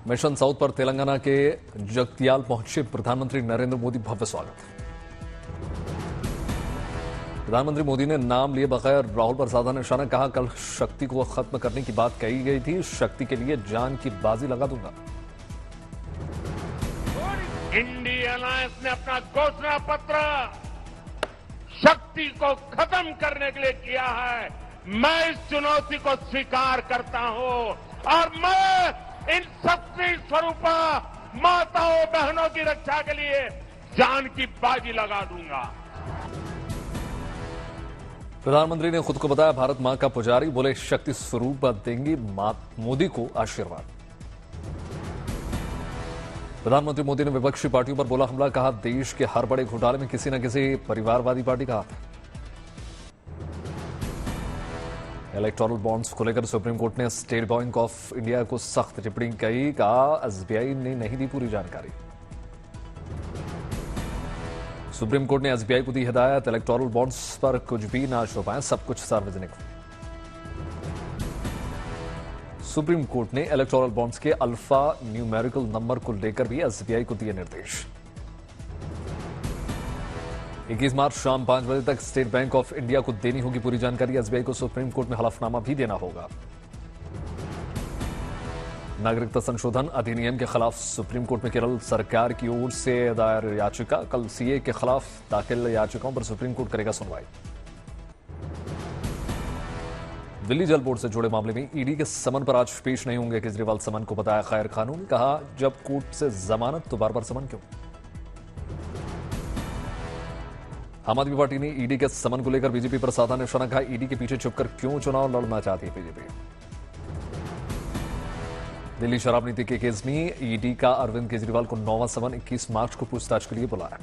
Mission south पर तेलंगाना के जगतियाल पहुंचे प्रधानमंत्री नरेंद्र मोदी, भव्य स्वागत। प्रधानमंत्री मोदी ने नाम लिए बगैर राहुल पर साधा निशाना, कहा कल शक्ति को खत्म करने की बात कही गई थी, शक्ति के लिए जान की बाजी लगा दूंगा। इंडिया अलायंस ने अपना घोषणा पत्र शक्ति को खत्म करने के लिए किया है। मैं इस चुनौती को स्वीकार करता हूं और मैं इन शक्ति स्वरूप माताओं बहनों की रक्षा के लिए जान की बाजी लगा दूंगा। प्रधानमंत्री ने खुद को बताया भारत मां का पुजारी, बोले शक्ति स्वरूप देंगी मोदी को आशीर्वाद। प्रधानमंत्री मोदी ने विपक्षी पार्टियों पर बोला हमला, कहा देश के हर बड़े घोटाले में किसी न किसी परिवारवादी पार्टी का हाथ है। इलेक्टोरल बॉन्ड्स को लेकर सुप्रीम कोर्ट ने स्टेट बैंक ऑफ इंडिया को सख्त टिप्पणी की, कहा एसबीआई ने नहीं दी पूरी जानकारी। सुप्रीम कोर्ट ने एसबीआई को दी हिदायत, इलेक्टोरल बॉन्ड्स पर कुछ भी ना छुपाएं, सब कुछ सार्वजनिक हो। सुप्रीम कोर्ट ने इलेक्टोरल बॉन्ड्स के अल्फा न्यूमेरिकल नंबर को लेकर भी एसबीआई को दिए निर्देश। 21 मार्च शाम 5 बजे तक स्टेट बैंक ऑफ इंडिया को देनी होगी पूरी जानकारी। एसबीआई को सुप्रीम कोर्ट में हलफनामा भी देना होगा। नागरिकता संशोधन अधिनियम के खिलाफ सुप्रीम कोर्ट में केरल सरकार की ओर से दायर याचिका, कल सीए के खिलाफ दाखिल याचिकाओं पर सुप्रीम कोर्ट करेगा सुनवाई। दिल्ली जल बोर्ड से जुड़े मामले में ईडी के समन पर आज पेश नहीं होंगे केजरीवाल, समन को बताया गैर कानूनी, कहा जब कोर्ट से जमानत तो बार बार समन क्यों। आम आदमी पार्टी ने ईडी के समन को लेकर बीजेपी पर साधा निशाना, कहा ईडी के पीछे छुपकर क्यों चुनाव लड़ना चाहती है बीजेपी। दिल्ली शराब नीति के केस में ईडी का अरविंद केजरीवाल को 9वां समन 21 मार्च को पूछताछ के लिए बुलाया।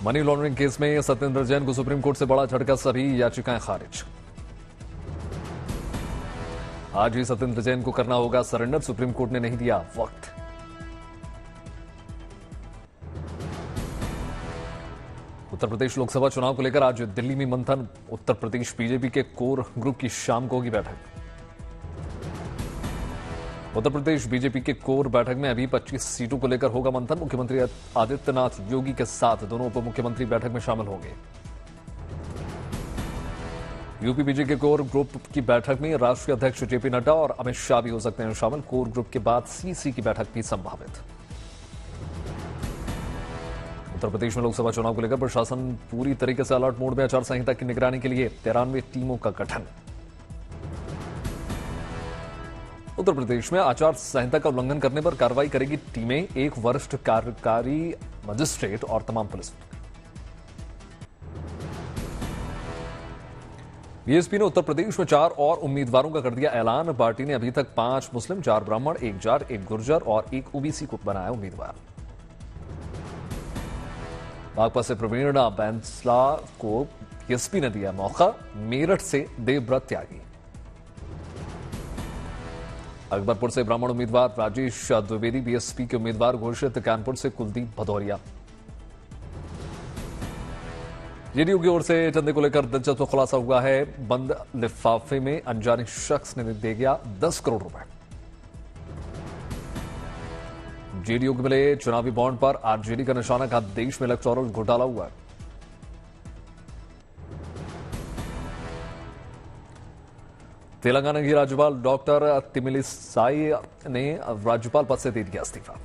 मनी लॉन्ड्रिंग केस में सत्येंद्र जैन को सुप्रीम कोर्ट से बड़ा झटका, सभी याचिकाएं खारिज। आज ही सत्येंद्र जैन को करना होगा सरेंडर, सुप्रीम कोर्ट ने नहीं दिया वक्त। उत्तर प्रदेश लोकसभा चुनाव को लेकर आज दिल्ली में मंथन, उत्तर प्रदेश बीजेपी के कोर ग्रुप की शाम को होगी बैठक। उत्तर प्रदेश बीजेपी के कोर बैठक में अभी 25 सीटों को लेकर होगा मंथन। मुख्यमंत्री आदित्यनाथ योगी के साथ दोनों उप मुख्यमंत्री बैठक में शामिल होंगे। यूपी बीजेपी के कोर ग्रुप की बैठक में राष्ट्रीय अध्यक्ष जेपी नड्डा और अमित शाह भी हो सकते हैं शामिल। कोर ग्रुप के बाद सीसी की बैठक भी संभावित। उत्तर प्रदेश में लोकसभा चुनाव को लेकर प्रशासन पूरी तरीके से अलर्ट मोड में, आचार संहिता की निगरानी के लिए 93 टीमों का गठन। उत्तर प्रदेश में आचार संहिता का उल्लंघन करने पर कार्रवाई करेगी टीमें, एक वरिष्ठ कार्यकारी मजिस्ट्रेट और तमाम पुलिस। बीएसपी ने उत्तर प्रदेश में 4 और उम्मीदवारों का कर दिया ऐलान। पार्टी ने अभी तक 5 मुस्लिम, 4 ब्राह्मण, 1 जाट, 1 गुर्जर और 1 ओबीसी को बनाया उम्मीदवार। भाजपा से प्रवीण बैंसला को बीएसपी ने दिया मौका, मेरठ से देवव्रत त्यागी। अकबरपुर से ब्राह्मण उम्मीदवार राजेश द्विवेदी बीएसपी के उम्मीदवार घोषित। कानपुर से कुलदीप भदौरिया। जेडीयू की ओर से चंदे को लेकर दिलचस्प खुलासा हुआ है। बंद लिफाफे में अनजाने शख्स ने दे दिया 10 करोड़ रुपए। जेडीयू को मिले चुनावी बॉन्ड पर आरजेडी का निशाना, कहा देश में इलेक्टोरल घोटाला हुआ। तेलंगाना की राज्यपाल डॉक्टर तमिलिसाई ने राज्यपाल पद से दे दिया इस्तीफा।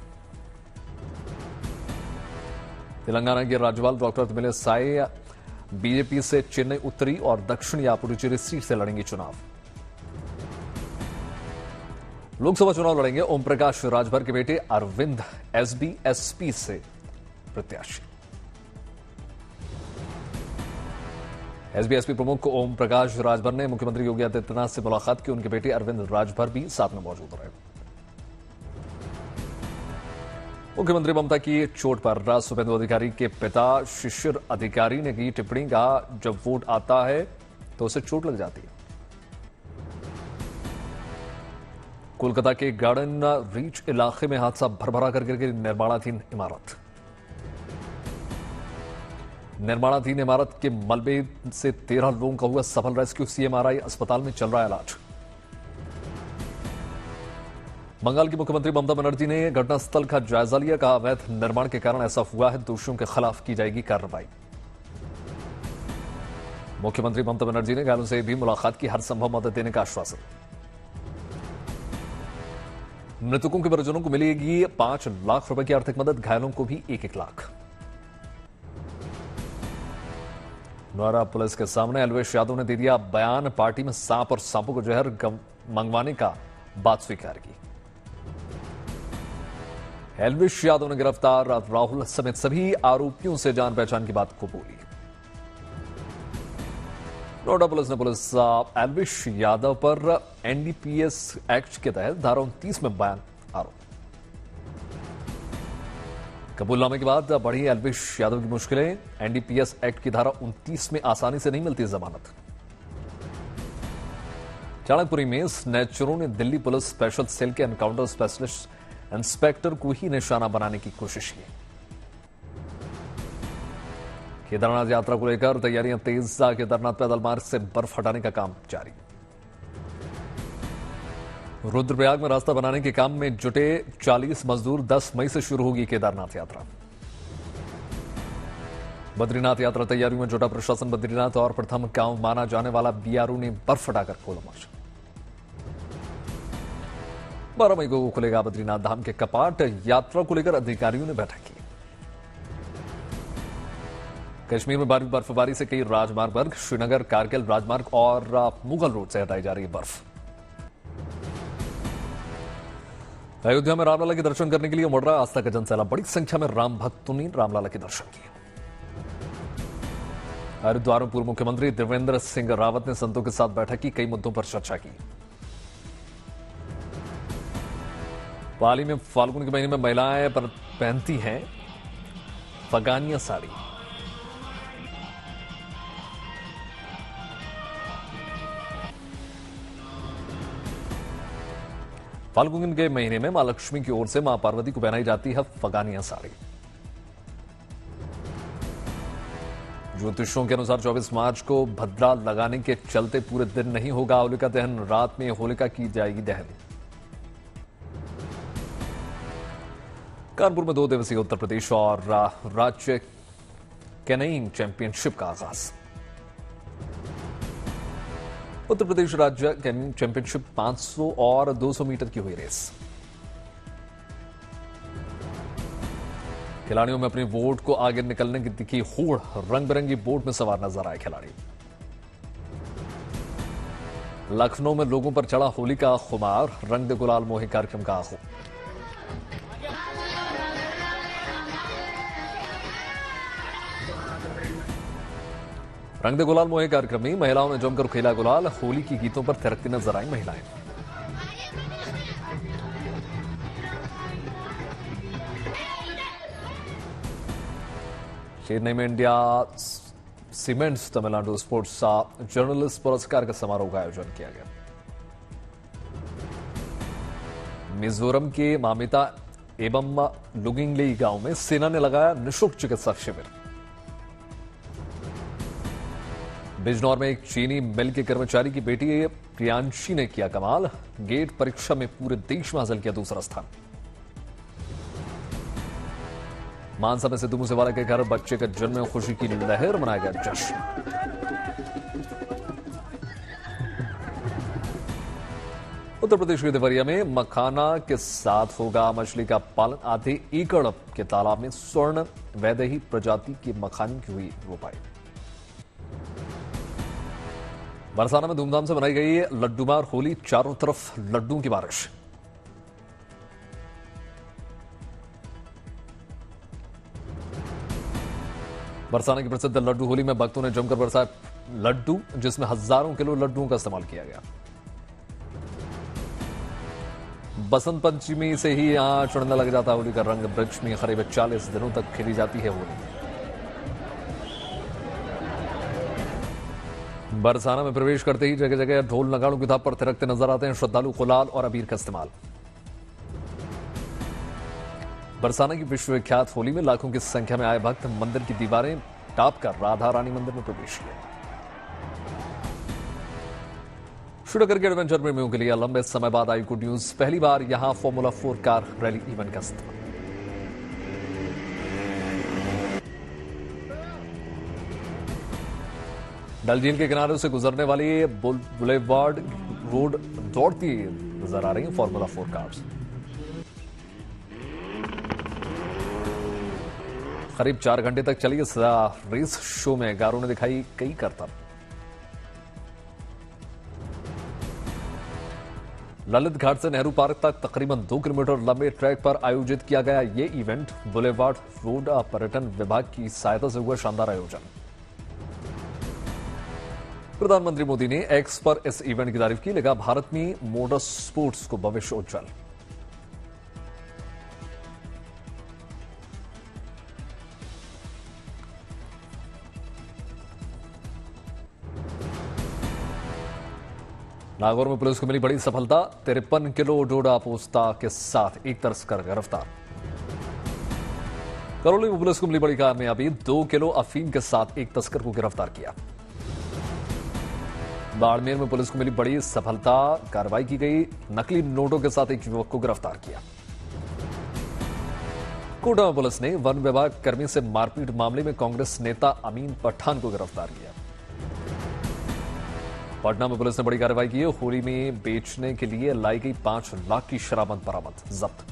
तेलंगाना की राज्यपाल डॉक्टर तमिलिसाई बीजेपी से चेन्नई उत्तरी और दक्षिण या पुडुचेरी सीट से लड़ेंगी चुनाव। लोकसभा चुनाव लड़ेंगे ओम प्रकाश राजभर के बेटे अरविंद एसबी-एसपी से प्रत्याशी। एसबी-एसपी प्रमुख ओम प्रकाश राजभर ने मुख्यमंत्री योगी आदित्यनाथ से मुलाकात की। उनके बेटे अरविंद राजभर भी साथ में मौजूद रहे। मुख्यमंत्री ममता की चोट पर शुभेंदु अधिकारी के पिता शिशिर अधिकारी ने की टिप्पणी, कहा जब वोट आता है तो उसे चोट लग जाती है। कोलकाता के गार्डन रीच इलाके में हादसा, भरभरा कर गिर गई निर्माणाधीन इमारत। निर्माणाधीन इमारत के मलबे से 13 लोगों का हुआ सफल रेस्क्यू। सीएमआरआई अस्पताल में चल रहा है इलाज। बंगाल की मुख्यमंत्री ममता बनर्जी ने घटनास्थल का जायजा लिया। कहा, अवैध निर्माण के कारण ऐसा हुआ है, दोषियों के खिलाफ की जाएगी कार्रवाई। मुख्यमंत्री ममता बनर्जी ने घायलों से भी मुलाकात की, हर संभव मदद देने का आश्वासन। मृतकों के परिजनों को मिलेगी 5 लाख रुपए की आर्थिक मदद, घायलों को भी 1-1 लाख। नोएडा पुलिस के सामने अलवेश यादव ने दे दिया बयान। पार्टी में सांप और सांपों को जहर मंगवाने का बात स्वीकार की। अलवेश यादव ने गिरफ्तार राहुल समेत सभी आरोपियों से जान पहचान की बात को बोली। नोएडा पुलिस ने अलवेश यादव पर एनडीपीएस एक्ट के तहत धारा 29 में बयान आरोप। कबूलनामे के बाद बढ़ी अलवेश यादव की मुश्किलें। एनडीपीएस एक्ट की धारा 29 में आसानी से नहीं मिलती जमानत। चाणकपुरी में स्नैचरों ने दिल्ली पुलिस स्पेशल सेल के एनकाउंटर स्पेशलिस्ट इंस्पेक्टर को ही निशाना बनाने की कोशिश की। केदारनाथ यात्रा को लेकर तैयारियां तेज। केदारनाथ पैदल मार्ग से बर्फ हटाने का काम जारी। रुद्रप्रयाग में रास्ता बनाने के काम में जुटे 40 मजदूर। 10 मई से शुरू होगी केदारनाथ यात्रा। बद्रीनाथ यात्रा तैयारियों में जुटा प्रशासन। बद्रीनाथ और प्रथम गांव माना जाने वाला बीआरओ ने बर्फ हटाकर खोला मोर्चा। 12 मई को खुलेगा बद्रीनाथ धाम के कपाट। यात्रा को लेकर अधिकारियों ने बैठक की। कश्मीर में भारी बर्फबारी से कई राजमार्ग पर श्रीनगर कारगिल राजमार्ग और मुगल रोड से हटाई जा रही है बर्फ। अयोध्या में रामलला के दर्शन करने के लिए उमड़ रहा आस्था का जनसैलाब। बड़ी संख्या में राम भक्तों ने रामलला के दर्शन किए। हरिद्वार में पूर्व मुख्यमंत्री त्रिवेंद्र सिंह रावत ने संतों के साथ बैठक की, कई मुद्दों पर चर्चा की। पाली में फाल्गुन के महीने में महिलाएं पहनती हैं फगानिया साड़ी। फाल्गुन के महीने में मां लक्ष्मी की ओर से मां पार्वती को पहनाई जाती है फगानिया साड़ी। ज्योतिषियों के अनुसार 24 मार्च को भद्रा लगाने के चलते पूरे दिन नहीं होगा होलिका दहन। रात में होलिका की जाएगी दहन। कानपुर में 2 दिवसीय उत्तर प्रदेश और राज्य कैनोइंग चैंपियनशिप का आगाज। उत्तर प्रदेश राज्य कैनोइंग चैंपियनशिप 500 और 200 मीटर की हुई रेस। खिलाड़ियों में अपनी बोट को आगे निकलने की दिखी होड़। रंग बिरंगी बोट में सवार नजर आए खिलाड़ी। लखनऊ में लोगों पर चढ़ा होली का खुमार। रंग दे गुलाल मोहे कार्यक्रम का आह्वान। रंग दे गुलाल मोहे कार्यक्रम में महिलाओं ने जमकर खेला गुलाल। होली के गीतों पर थिरकती नजर आई महिलाएं। चेन्नई में India cements Tamil Nadu sports journalist पुरस्कार का समारोह का आयोजन किया गया। मिजोरम के मामिता एवं लुगिंगली गांव में सेना ने लगाया निःशुल्क चिकित्सा शिविर। बिजनौर में एक चीनी मिल के कर्मचारी की बेटी प्रियांशी ने किया कमाल। गेट परीक्षा में पूरे देश में हासिल किया दूसरा स्थान। मानसा में सिद्धू मूसेवाला के घर बच्चे के जन्म में खुशी की लहर, मनाया गया जश्न। उत्तर प्रदेश के देवरिया में मखाना के साथ होगा मछली का पालन। आधे एकड़ के तालाब में स्वर्ण वैदेही प्रजाति की मखानी की हुई रोपाई। बरसाना में धूमधाम से मनाई गई लड्डूमार होली। चारों तरफ लड्डू की बारिश। बरसाना की प्रसिद्ध लड्डू होली में भक्तों ने जमकर बरसाए लड्डू, जिसमें हजारों किलो लड्डुओं का इस्तेमाल किया गया। बसंत पंचमी से ही यहां चढ़ने लग जाता है होली का रंग। वृक्ष में करीब 40 दिनों तक खेली जाती है होली। बरसाना में प्रवेश करते ही जगह जगह ढोल नगाड़ों की थाप पर थिरकते नजर आते हैं श्रद्धालु। गुलाल और अबीर का इस्तेमाल। बरसाना की विश्वविख्यात होली में लाखों की संख्या में आए भक्त मंदिर की दीवारें टाप कर राधा रानी मंदिर में प्रवेश किया। श्रीनगर के एडवेंचर प्रेमियों के लिए लंबे समय बाद आई गुड न्यूज। पहली बार यहां फॉर्मूला 4 कार रैली इवेंट का स्थान। डल झील के किनारे से गुजरने वाली बुलेवार्ड रोड दौड़ती नजर आ रही है फॉर्मूला 4 कार्स। करीब 4 घंटे तक चली इस रेस शो में कारों ने दिखाई कई करतब। ललित घाट से नेहरू पार्क तक तकरीबन 2 किलोमीटर लंबे ट्रैक पर आयोजित किया गया ये इवेंट बुलेवार्ड रोड पर्यटन विभाग की सहायता से हुआ शानदार आयोजन। प्रधानमंत्री मोदी ने एक्स पर इस इवेंट की तारीफ की, लगा भारत में मोटर स्पोर्ट्स को भविष्य उज्जवल। नागौर में पुलिस को मिली बड़ी सफलता, 53 किलो डोडा पोस्ता के साथ एक तस्कर गिरफ्तार। करौली में पुलिस को मिली बड़ी कामयाबी, 2 किलो अफीम के साथ एक तस्कर को गिरफ्तार किया। बाड़मेर में पुलिस को मिली बड़ी सफलता, कार्रवाई की गई, नकली नोटों के साथ एक युवक को गिरफ्तार किया। कोटा में पुलिस ने वन विभाग कर्मी से मारपीट मामले में कांग्रेस नेता अमीन पठान को गिरफ्तार किया। पटना में पुलिस ने बड़ी कार्रवाई की, होली में बेचने के लिए लाई गई 5 लाख की शराब बरामद जब्त।